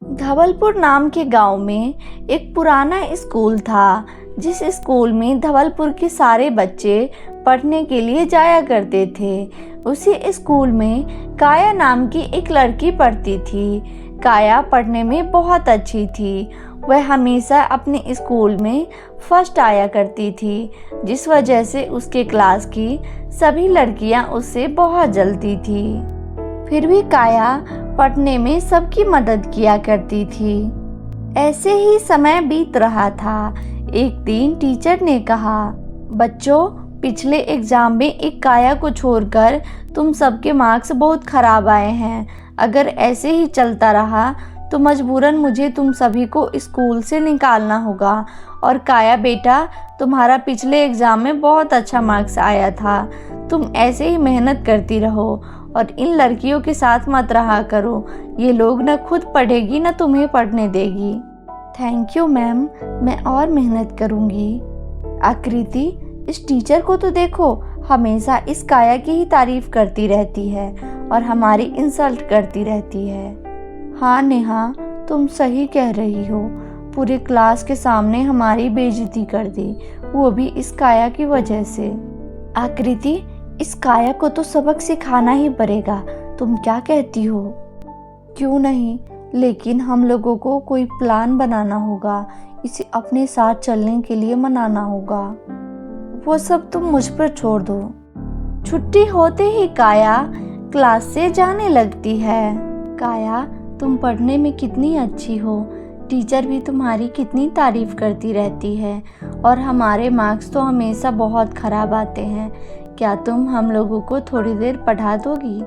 धवलपुर नाम के गांव में एक पुराना स्कूल था, जिस स्कूल में धवलपुर के सारे बच्चे पढ़ने के लिए जाया करते थे। उसी स्कूल में काया नाम की एक लड़की पढ़ती थी। काया पढ़ने में बहुत अच्छी थी। वह हमेशा अपने स्कूल में फर्स्ट आया करती थी, जिस वजह से उसके क्लास की सभी लड़कियां उससे बहुत जलती थी। फिर भी काया पढ़ने में सबकी मदद किया करती थी। ऐसे ही समय बीत रहा था। एक दिन टीचर ने कहा, बच्चों, पिछले एग्जाम में एक काया को छोड़कर तुम सबके मार्क्स बहुत खराब आए हैं। अगर ऐसे ही चलता रहा तो मजबूरन मुझे तुम सभी को स्कूल से निकालना होगा। और काया बेटा, तुम्हारा पिछले एग्जाम में बहुत अच्छा मार्क्स आया था। तुम ऐसे ही मेहनत करती रहो और इन लड़कियों के साथ मत रहा करो। ये लोग न खुद पढ़ेगी न तुम्हें पढ़ने देगी। थैंक यू मैम, मैं और मेहनत करूँगी। आकृति, इस टीचर को तो देखो, हमेशा इस काया की ही तारीफ करती रहती है और हमारी इंसल्ट करती रहती है। हाँ नेहा, तुम सही कह रही हो। पूरे क्लास के सामने हमारी बेइज्जती कर दी, वो भी इस काया की वजह से। आकृति, इस काया को तो सबक सिखाना ही पड़ेगा। तुम क्या कहती हो? क्यों नहीं, लेकिन हम लोगों को कोई प्लान बनाना होगा। इसे अपने साथ चलने के लिए मनाना होगा। वो सब तुम मुझ पर छोड़ दो। छुट्टी होते ही काया क्लास से जाने लगती है। काया, तुम पढ़ने में कितनी अच्छी हो। टीचर भी तुम्हारी कितनी तारीफ करती रहती है और हमारे मार्क्स तो हमेशा बहुत खराब आते हैं। क्या तुम हम लोगों को थोड़ी देर पढ़ा दोगी?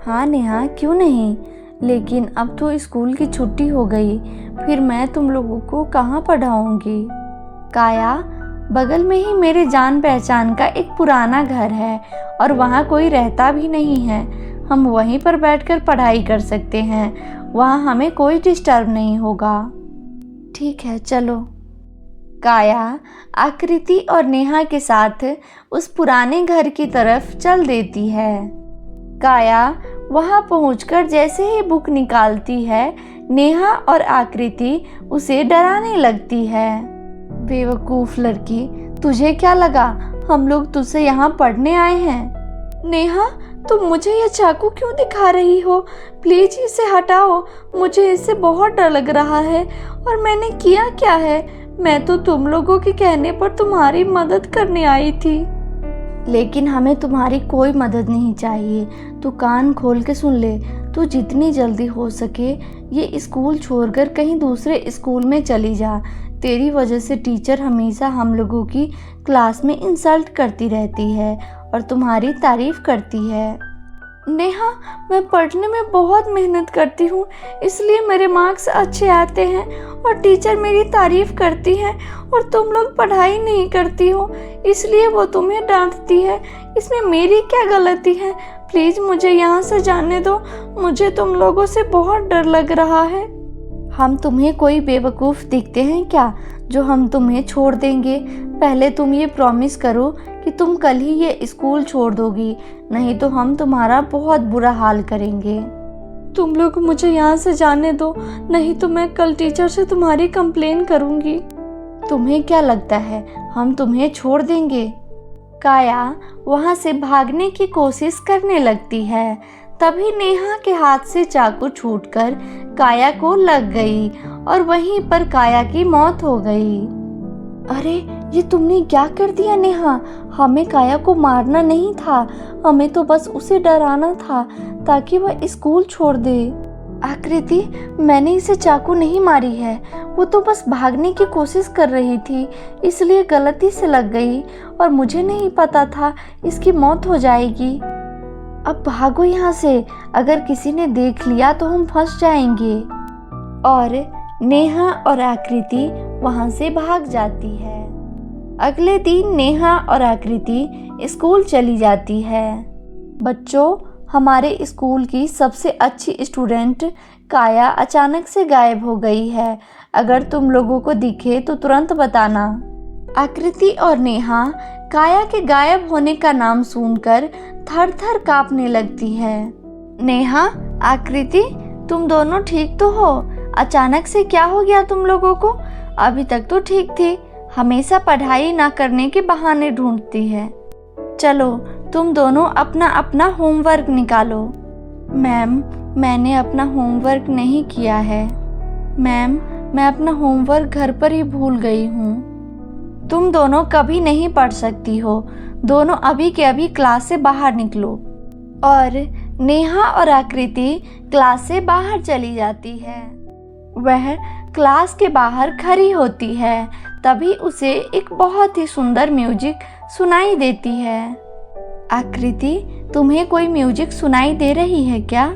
हाँ नेहा, क्यों नहीं, लेकिन अब तो स्कूल की छुट्टी हो गई, फिर मैं तुम लोगों को कहाँ पढ़ाऊँगी? काया, बगल में ही मेरे जान पहचान का एक पुराना घर है और वहाँ कोई रहता भी नहीं है। हम वहीं पर बैठकर पढ़ाई कर सकते हैं। वहाँ हमें कोई डिस्टर्ब नहीं होगा। ठीक है, चलो। काया आकृति और नेहा के साथ उस पुराने घर की तरफ चल देती है। काया वहाँ पहुंचकर जैसे ही बुक निकालती है, नेहा और आकृति उसे डराने लगती है। बेवकूफ लड़की, तुझे क्या लगा हम लोग तुझसे यहाँ पढ़ने आए हैं? नेहा, तुम मुझे ये चाकू क्यों दिखा रही हो? प्लीज इसे हटाओ, मुझे इससे बहुत डर लग रहा है। और मैंने किया क्या है? मैं तो तुम लोगों के कहने पर तुम्हारी मदद करने आई थी। लेकिन हमें तुम्हारी कोई मदद नहीं चाहिए। तू कान खोल के सुन ले। तू जितनी जल्दी हो सके ये स्कूल छोड़कर कहीं दूसरे स्कूल में चली जा। तेरी वजह से टीचर हमेशा हम लोगों की क्लास में इंसल्ट करती रहती है और तुम्हारी तारीफ करती है। नेहा, मैं पढ़ने में बहुत मेहनत करती हूँ, इसलिए मेरे मार्क्स अच्छे आते हैं और टीचर मेरी तारीफ करती है। और तुम लोग पढ़ाई नहीं करती हो, इसलिए वो तुम्हें डांटती है। इसमें मेरी क्या गलती है? प्लीज़ मुझे यहाँ से जाने दो। मुझे तुम लोगों से बहुत डर लग रहा है। हम तुम्हें कोई बेवकूफ़ दिखते हैं क्या जो हम तुम्हें छोड़ देंगे? पहले तुम ये प्रॉमिस करो कि तुम कल ही ये स्कूल छोड़ दोगी, नहीं तो हम तुम्हारा बहुत बुरा हाल करेंगे। तुम लोग मुझे यहाँ से जाने दो, नहीं तो मैं कल टीचर से तुम्हारी कंप्लेन करूँगी। तुम्हें क्या लगता है हम तुम्हें छोड़ देंगे? काया वहाँ से भागने की कोशिश करने लगती है। तभी नेहा के हाथ से चाकू छूटकर काया को लग गई और वहीं पर काया की मौत हो गई। अरे, ये तुमने क्या कर दिया नेहा? हमें काया को मारना नहीं था, हमें तो बस उसे डराना था ताकि वह स्कूल छोड़ दे। आकृति, मैंने इसे चाकू नहीं मारी है, वो तो बस भागने की कोशिश कर रही थी, इसलिए गलती से लग गई और मुझे नहीं पता था इसकी मौत हो जाएगी। अब भागो यहाँ से, अगर किसी ने देख लिया तो हम फंस जाएंगे। और नेहा और आकृति वहाँ से भाग जाती है। अगले दिन नेहा और आकृति स्कूल चली जाती है। बच्चों, हमारे स्कूल की सबसे अच्छी स्टूडेंट काया अचानक से गायब हो गई है। अगर तुम लोगों को दिखे तो तुरंत बताना। आकृति और नेहा काया के गायब होने का नाम सुनकर थर-थर कांपने लगती है। नेहा, आकृति, तुम दोनों ठीक तो हो? अचानक से क्या हो गया तुम लोगों को? अभी तक तो ठीक थी, हमेशा पढ़ाई ना करने के बहाने ढूंढती है। चलो तुम दोनों अपना अपना होमवर्क निकालो। मैम, मैंने अपना होमवर्क नहीं किया है। मैम, मैं अपना होमवर्क घर पर ही भूल गई हूँ। तुम दोनों कभी नहीं पढ़ सकती हो, दोनों अभी के अभी क्लास से बाहर निकलो। और नेहा और आकृति क्लास से बाहर चली जाती है। वह क्लास के बाहर खड़ी होती है, तभी उसे एक बहुत ही सुंदर म्यूजिक सुनाई देती है। आकृति, तुम्हें कोई म्यूजिक सुनाई दे रही है क्या?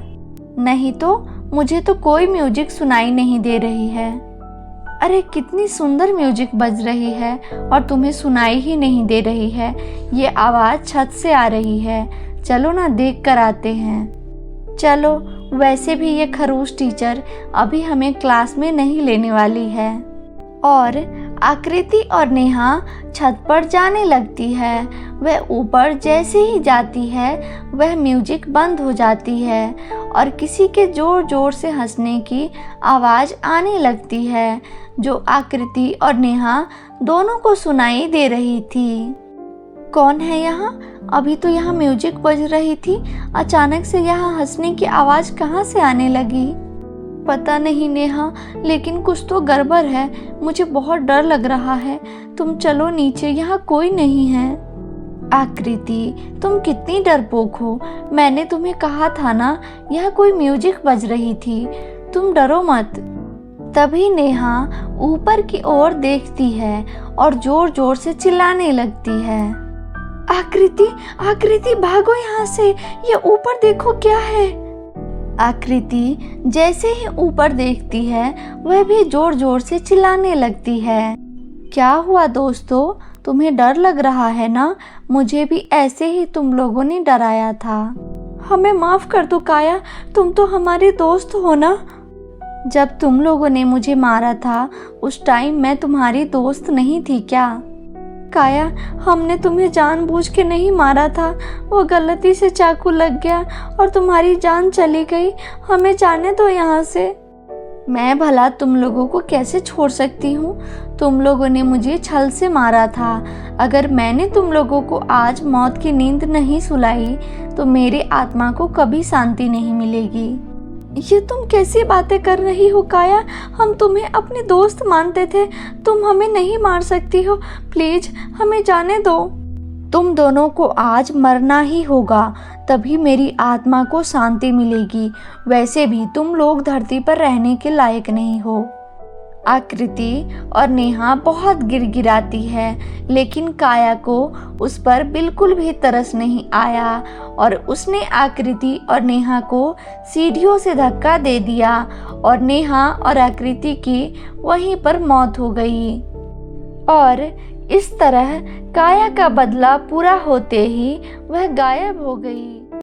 नहीं तो, मुझे तो कोई म्यूजिक सुनाई नहीं दे रही है। अरे कितनी सुंदर म्यूजिक बज रही है और तुम्हें सुनाई ही नहीं दे रही है। ये आवाज़ छत से आ रही है। चलो ना देख कर आते हैं। चलो, वैसे भी ये खरूस टीचर अभी हमें क्लास में नहीं लेने वाली है। और आकृति और नेहा छत पर जाने लगती है। वह ऊपर जैसे ही जाती है वह म्यूजिक बंद हो जाती है और किसी के ज़ोर ज़ोर से हंसने की आवाज़ आने लगती है, जो आकृति और नेहा दोनों को सुनाई दे रही थी। कौन है यहाँ? अभी तो यहाँ म्यूजिक बज रही थी, अचानक से यहाँ हंसने की आवाज़ कहाँ से आने लगी? पता नहीं नेहा, लेकिन कुछ तो गड़बड़ है। मुझे बहुत डर लग रहा है। तुम चलो नीचे, यहाँ कोई नहीं है। आकृति, तुम कितनी डरपोक हो। मैंने तुम्हें कहा था ना, यहाँ कोई म्यूजिक बज रही थी। तुम डरो मत। तभी नेहा ऊपर की ओर देखती है और जोर जोर से चिल्लाने लगती है। आकृति, आकृति भागो यहाँ से, ये ऊपर देखो क्या है। आकृति जैसे ही ऊपर देखती है वह भी जोर जोर से चिल्लाने लगती है। क्या हुआ दोस्तों, तुम्हें डर लग रहा है ना? मुझे भी ऐसे ही तुम लोगों ने डराया था। हमें माफ़ कर दो काया, तुम तो हमारे दोस्त हो ना। जब तुम लोगों ने मुझे मारा था उस टाइम मैं तुम्हारी दोस्त नहीं थी क्या? काया, हमने तुम्हें जानबूझ के नहीं मारा था, वो गलती से चाकू लग गया और तुम्हारी जान चली गई। हमें जाने दो यहाँ से। मैं भला तुम लोगों को कैसे छोड़ सकती हूँ? तुम लोगों ने मुझे छल से मारा था। अगर मैंने तुम लोगों को आज मौत की नींद नहीं सुलाई तो मेरी आत्मा को कभी शांति नहीं मिलेगी। ये तुम कैसी बातें कर रही हो काया? हम तुम्हें अपने दोस्त मानते थे, तुम हमें नहीं मार सकती हो। प्लीज हमें जाने दो। तुम दोनों को आज मरना ही होगा, तभी मेरी आत्मा को शांति मिलेगी। वैसे भी तुम लोग धरती पर रहने के लायक नहीं हो। आकृति और नेहा बहुत गिड़गिड़ाती है, लेकिन काया को उस पर बिल्कुल भी तरस नहीं आया और उसने आकृति और नेहा को सीढ़ियों से धक्का दे दिया और नेहा और आकृति की वहीं पर मौत हो गई। और इस तरह काया का बदला पूरा होते ही वह गायब हो गई।